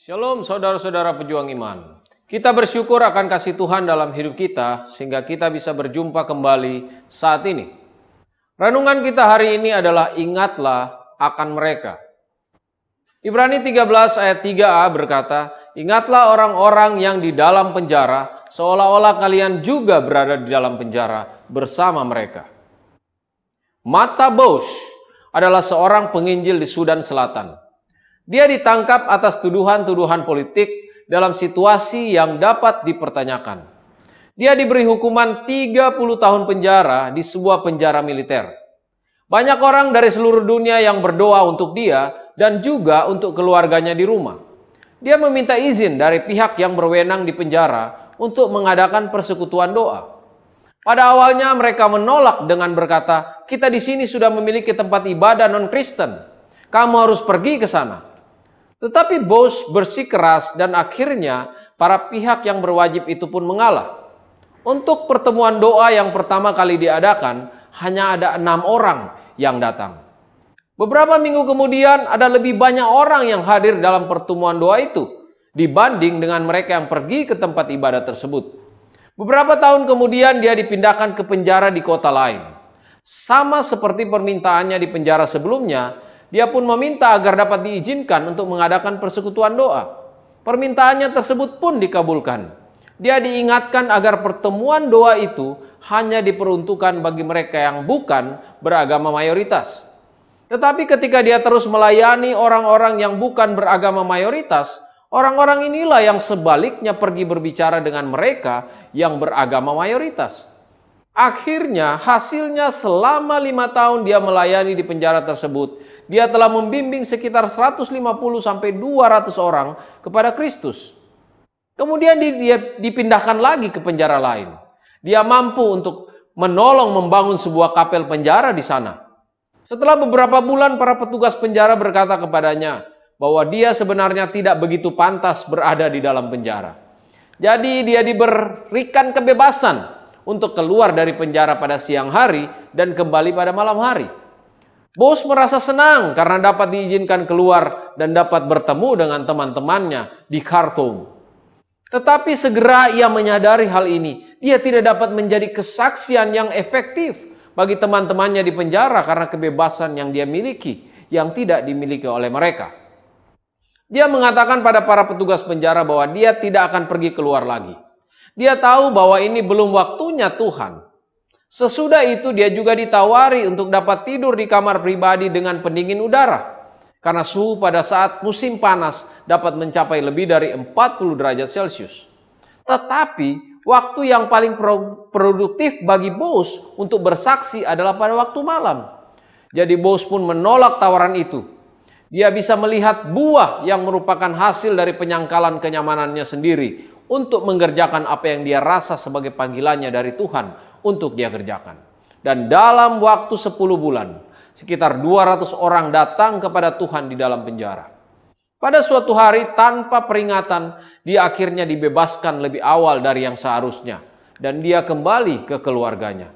Shalom saudara-saudara pejuang iman. Kita bersyukur akan kasih Tuhan dalam hidup kita sehingga kita bisa berjumpa kembali saat ini. Renungan kita hari ini adalah ingatlah akan mereka. Ibrani 13 ayat 3a berkata, ingatlah orang-orang yang di dalam penjara seolah-olah kalian juga berada di dalam penjara bersama mereka. Mata Bausch adalah seorang penginjil di Sudan Selatan. Dia ditangkap atas tuduhan-tuduhan politik dalam situasi yang dapat dipertanyakan. Dia diberi hukuman 30 tahun penjara di sebuah penjara militer. Banyak orang dari seluruh dunia yang berdoa untuk dia dan juga untuk keluarganya di rumah. Dia meminta izin dari pihak yang berwenang di penjara untuk mengadakan persekutuan doa. Pada awalnya mereka menolak dengan berkata, kita di sini sudah memiliki tempat ibadah non-Kristen. Kamu harus pergi ke sana. Tetapi Bausch bersikeras dan akhirnya para pihak yang berwajib itu pun mengalah. Untuk pertemuan doa yang pertama kali diadakan, hanya ada 6 orang yang datang. Beberapa minggu kemudian ada lebih banyak orang yang hadir dalam pertemuan doa itu dibanding dengan mereka yang pergi ke tempat ibadah tersebut. Beberapa tahun kemudian dia dipindahkan ke penjara di kota lain. Sama seperti permintaannya di penjara sebelumnya, dia pun meminta agar dapat diizinkan untuk mengadakan persekutuan doa. Permintaannya tersebut pun dikabulkan. Dia diingatkan agar pertemuan doa itu hanya diperuntukkan bagi mereka yang bukan beragama mayoritas. Tetapi ketika dia terus melayani orang-orang yang bukan beragama mayoritas, orang-orang inilah yang sebaliknya pergi berbicara dengan mereka yang beragama mayoritas. Akhirnya hasilnya selama 5 tahun dia melayani di penjara tersebut, dia telah membimbing sekitar 150 sampai 200 orang kepada Kristus. Kemudian dia dipindahkan lagi ke penjara lain. Dia mampu untuk menolong membangun sebuah kapel penjara di sana. Setelah beberapa bulan para petugas penjara berkata kepadanya bahwa dia sebenarnya tidak begitu pantas berada di dalam penjara. Jadi dia diberikan kebebasan untuk keluar dari penjara pada siang hari dan kembali pada malam hari. Bausch merasa senang karena dapat diizinkan keluar dan dapat bertemu dengan teman-temannya di Khartoum. Tetapi segera ia menyadari hal ini. Dia tidak dapat menjadi kesaksian yang efektif bagi teman-temannya di penjara karena kebebasan yang dia miliki yang tidak dimiliki oleh mereka. Dia mengatakan pada para petugas penjara bahwa dia tidak akan pergi keluar lagi. Dia tahu bahwa ini belum waktunya Tuhan. Sesudah itu dia juga ditawari untuk dapat tidur di kamar pribadi dengan pendingin udara. Karena suhu pada saat musim panas dapat mencapai lebih dari 40 derajat Celcius. Tetapi waktu yang paling produktif bagi Bausch untuk bersaksi adalah pada waktu malam. Jadi Bausch pun menolak tawaran itu. Dia bisa melihat buah yang merupakan hasil dari penyangkalan kenyamanannya sendiri untuk mengerjakan apa yang dia rasa sebagai panggilannya dari Tuhan untuk dia kerjakan. Dan dalam waktu 10 bulan, sekitar 200 orang datang kepada Tuhan di dalam penjara. Pada suatu hari tanpa peringatan, dia akhirnya dibebaskan lebih awal dari yang seharusnya. Dan dia kembali ke keluarganya.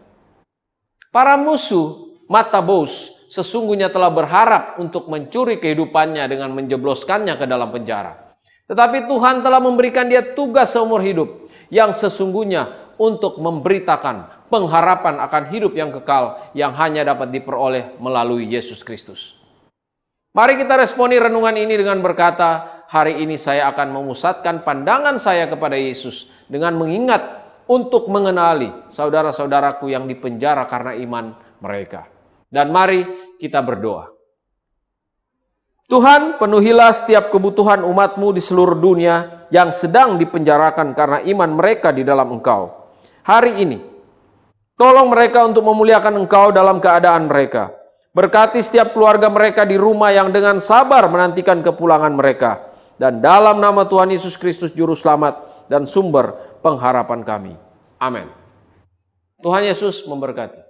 Para musuh mata Bausch sesungguhnya telah berharap untuk mencuri kehidupannya dengan menjebloskannya ke dalam penjara. Tetapi Tuhan telah memberikan dia tugas seumur hidup yang sesungguhnya untuk memberitakan pengharapan akan hidup yang kekal yang hanya dapat diperoleh melalui Yesus Kristus. Mari kita responi renungan ini dengan berkata, hari ini saya akan memusatkan pandangan saya kepada Yesus dengan mengingat untuk mengenali saudara-saudaraku yang dipenjara karena iman mereka. Dan mari kita berdoa. Tuhan, penuhilah setiap kebutuhan umat-Mu di seluruh dunia yang sedang dipenjarakan karena iman mereka di dalam Engkau. Hari ini, tolong mereka untuk memuliakan Engkau dalam keadaan mereka. Berkati setiap keluarga mereka di rumah yang dengan sabar menantikan kepulangan mereka. Dan dalam nama Tuhan Yesus Kristus Juru Selamat dan sumber pengharapan kami. Amin. Tuhan Yesus memberkati.